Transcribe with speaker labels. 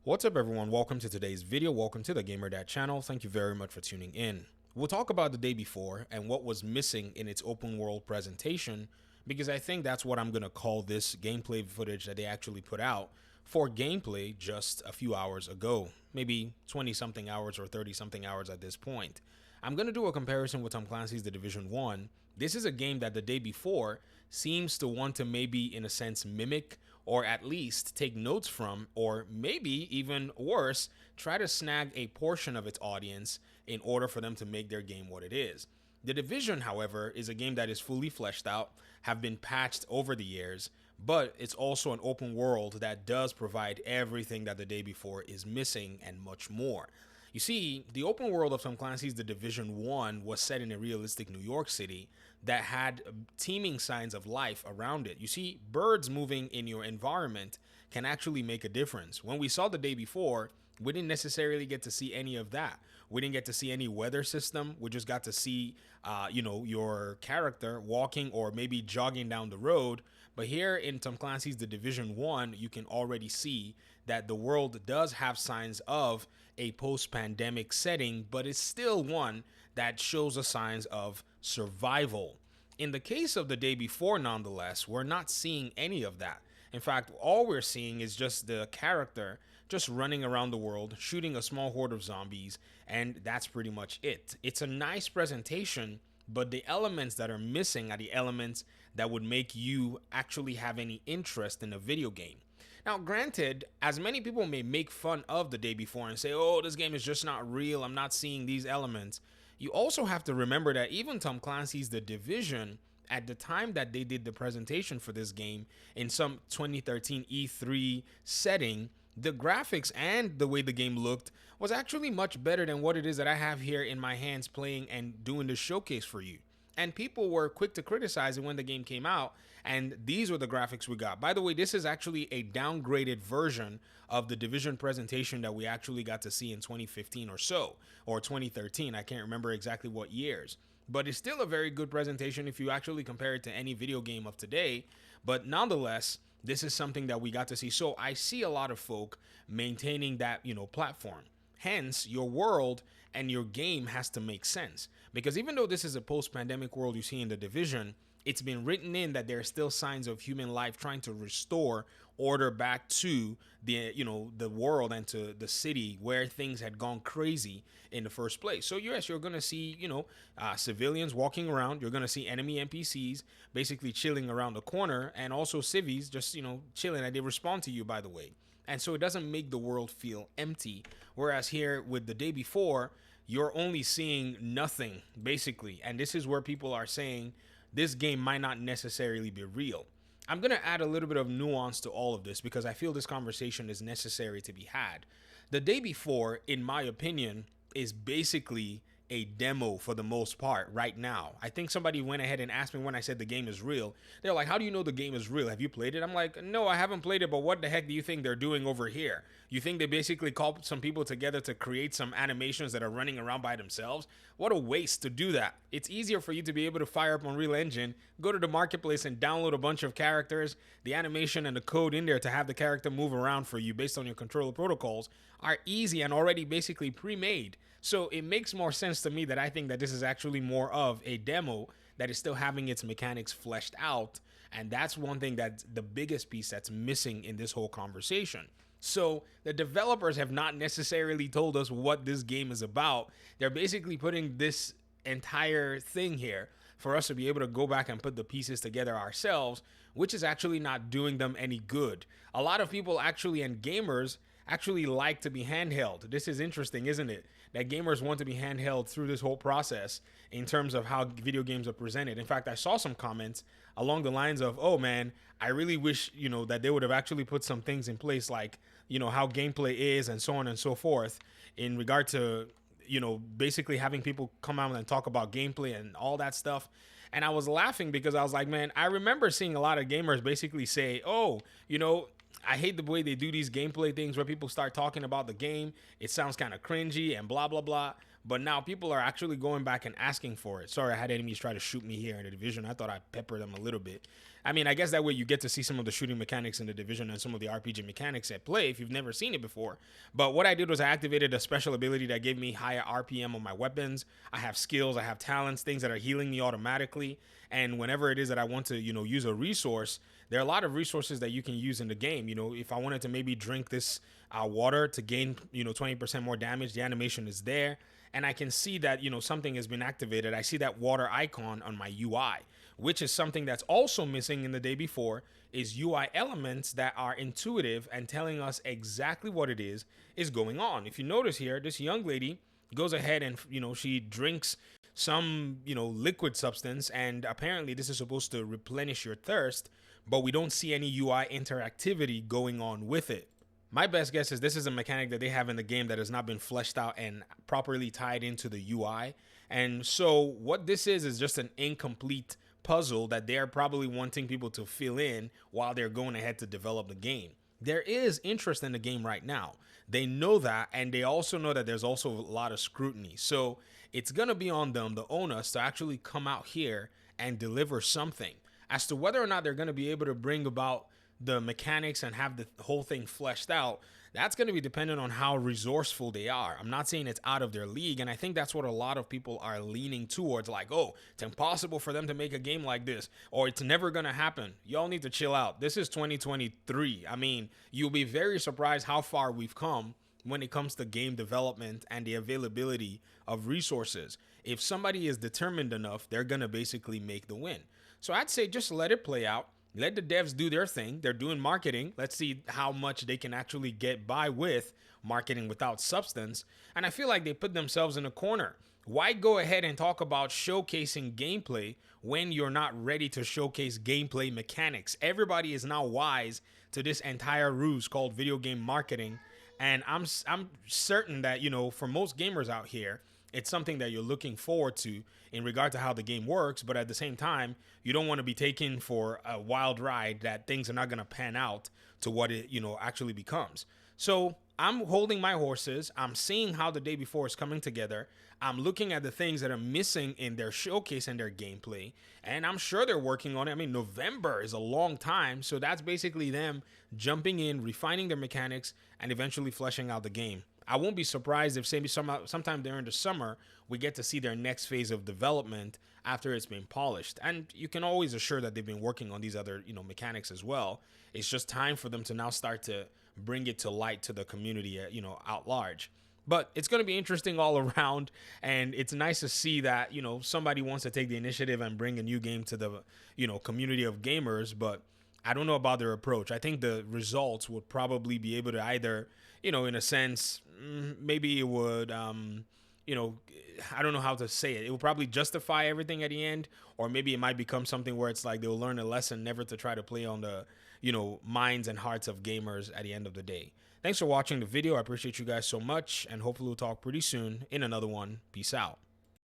Speaker 1: What's up, everyone? Welcome to today's video. Welcome to the Gamer Dad channel. Thank you very much for tuning in. We'll talk about the day before and what was missing in its open world presentation, because I think that's what I'm going to call this gameplay footage that they actually put out for gameplay just a few hours ago, maybe 20 something hours or 30 something hours at this point. I'm going to do a comparison with Tom Clancy's The Division 1. This is a game that the day before seems to want to maybe, in a sense, mimic or at least take notes from, or maybe even worse, try to snag a portion of its audience in order for them to make their game what it is. The Division, however, is a game that is fully fleshed out, have been patched over the years, but it's also an open world that does provide everything that the day before is missing and much more. You see, the open world of Tom Clancy's The Division 1 was set in a realistic New York City that had teeming signs of life around it. You see, birds moving in your environment can actually make a difference. When we saw the day before, we didn't necessarily get to see any of that. We didn't get to see any weather system. We just got to see, your character walking or maybe jogging down the road. But here in Tom Clancy's The Division 1, you can already see that the world does have signs of a post-pandemic setting, but it's still one that shows the signs of survival. In the case of the day before, nonetheless, we're not seeing any of that. In fact, all we're seeing is just the character just running around the world, shooting a small horde of zombies, and that's pretty much it. It's a nice presentation, but the elements that are missing are the elements that would make you actually have any interest in a video game. Now, granted, as many people may make fun of the day before and say, oh, this game is just not real, I'm not seeing these elements, you also have to remember that even Tom Clancy's The Division, at the time that they did the presentation for this game in some 2013 E3 setting, the graphics and the way the game looked was actually much better than what it is that I have here in my hands playing and doing this showcase for you. And people were quick to criticize it when the game came out, and these were the graphics we got. By the way, this is actually a downgraded version of the Division presentation that we actually got to see in 2015 or so, or 2013. I can't remember exactly what years. But it's still a very good presentation if you actually compare it to any video game of today. But nonetheless, this is something that we got to see. So I see a lot of folk maintaining that, platform. Hence, your world and your game has to make sense. Because even though this is a post-pandemic world you see in The Division, it's been written in that there are still signs of human life trying to restore order back to the world and to the city where things had gone crazy in the first place. So yes, you're going to see, civilians walking around. You're going to see enemy NPCs basically chilling around the corner, and also civvies just, chilling, and they respond to you, by the way. And so it doesn't make the world feel empty. Whereas here with the day before, you're only seeing nothing, basically. And this is where people are saying this game might not necessarily be real. I'm going to add a little bit of nuance to all of this because I feel this conversation is necessary to be had. The day before, in my opinion, is basically a demo for the most part right now. I think somebody went ahead and asked me when I said the game is real. They're like, how do you know the game is real? Have you played it? I'm like, no, I haven't played it, but what the heck do you think they're doing over here? You think they basically called some people together to create some animations that are running around by themselves? What a waste to do that. It's easier for you to be able to fire up Unreal Engine, go to the marketplace and download a bunch of characters. The animation and the code in there to have the character move around for you based on your controller protocols are easy and already basically pre-made. So it makes more sense to me that I think that this is actually more of a demo that is still having its mechanics fleshed out. And that's one thing that's the biggest piece that's missing in this whole conversation. So the developers have not necessarily told us what this game is about. They're basically putting this entire thing here for us to be able to go back and put the pieces together ourselves, which is actually not doing them any good. A lot of people actually, and gamers, actually like to be handheld. This is interesting, isn't it? That gamers want to be handheld through this whole process in terms of how video games are presented. In fact, I saw some comments along the lines of, oh man, I really wish, that they would have actually put some things in place like, how gameplay is and so on and so forth in regard to, basically having people come out and talk about gameplay and all that stuff. And I was laughing because I was like, man, I remember seeing a lot of gamers basically say, oh, I hate the way they do these gameplay things where people start talking about the game. It sounds kind of cringy and blah, blah, blah. but now people are actually going back and asking for it. Sorry, I had enemies try to shoot me here in the Division. I thought I'd pepper them a little bit. I mean, I guess that way you get to see some of the shooting mechanics in the Division and some of the RPG mechanics at play if you've never seen it before. But what I did was I activated a special ability that gave me higher RPM on my weapons. I have skills, I have talents, things that are healing me automatically. And whenever it is that I want to, use a resource, there are a lot of resources that you can use in the game. If I wanted to maybe drink this water to gain, 20% more damage, the animation is there. And I can see that, something has been activated. I see that water icon on my UI, which is something that's also missing in the day before, is UI elements that are intuitive and telling us exactly what it is going on. If you notice here, this young lady goes ahead and, she drinks some, liquid substance, and apparently this is supposed to replenish your thirst, but we don't see any UI interactivity going on with it. My best guess is this is a mechanic that they have in the game that has not been fleshed out and properly tied into the UI. And so what this is just an incomplete puzzle that they're probably wanting people to fill in while they're going ahead to develop the game. There is interest in the game right now. They know that, and they also know that there's also a lot of scrutiny. So it's going to be on them, the owners, to actually come out here and deliver something. As to whether or not they're going to be able to bring about the mechanics and have the whole thing fleshed out, that's going to be dependent on how resourceful they are. I'm not saying it's out of their league, and I think that's what a lot of people are leaning towards, like, oh, it's impossible for them to make a game like this, or it's never going to happen. Y'all need to chill out. This is 2023. I mean, you'll be very surprised how far we've come when it comes to game development and the availability of resources. If somebody is determined enough, they're going to basically make the win. So I'd say just let it play out. Let the devs do their thing. They're doing marketing. Let's see how much they can actually get by with marketing without substance. And I feel like they put themselves in a corner. Why go ahead and talk about showcasing gameplay when you're not ready to showcase gameplay mechanics? Everybody is now wise to this entire ruse called video game marketing. And I'm certain that, for most gamers out here, it's something that you're looking forward to in regard to how the game works, but at the same time, you don't want to be taken for a wild ride that things are not going to pan out to what it, actually becomes. So I'm holding my horses. I'm seeing how the day before is coming together. I'm looking at the things that are missing in their showcase and their gameplay, and I'm sure they're working on it. I mean, November is a long time, so that's basically them jumping in, refining their mechanics, and eventually fleshing out the game. I won't be surprised if sometime during the summer we get to see their next phase of development after it's been polished. And you can always assure that they've been working on these other, mechanics as well. It's just time for them to now start to bring it to light to the community, out large. But it's going to be interesting all around, and it's nice to see that, somebody wants to take the initiative and bring a new game to the, community of gamers. But I don't know about their approach. I think the results would probably be able to either, in a sense, maybe it would, I don't know how to say it. It will probably justify everything at the end, or maybe it might become something where it's like they'll learn a lesson never to try to play on the, minds and hearts of gamers at the end of the day. Thanks for watching the video. I appreciate you guys so much, and hopefully we'll talk pretty soon in another one. Peace out.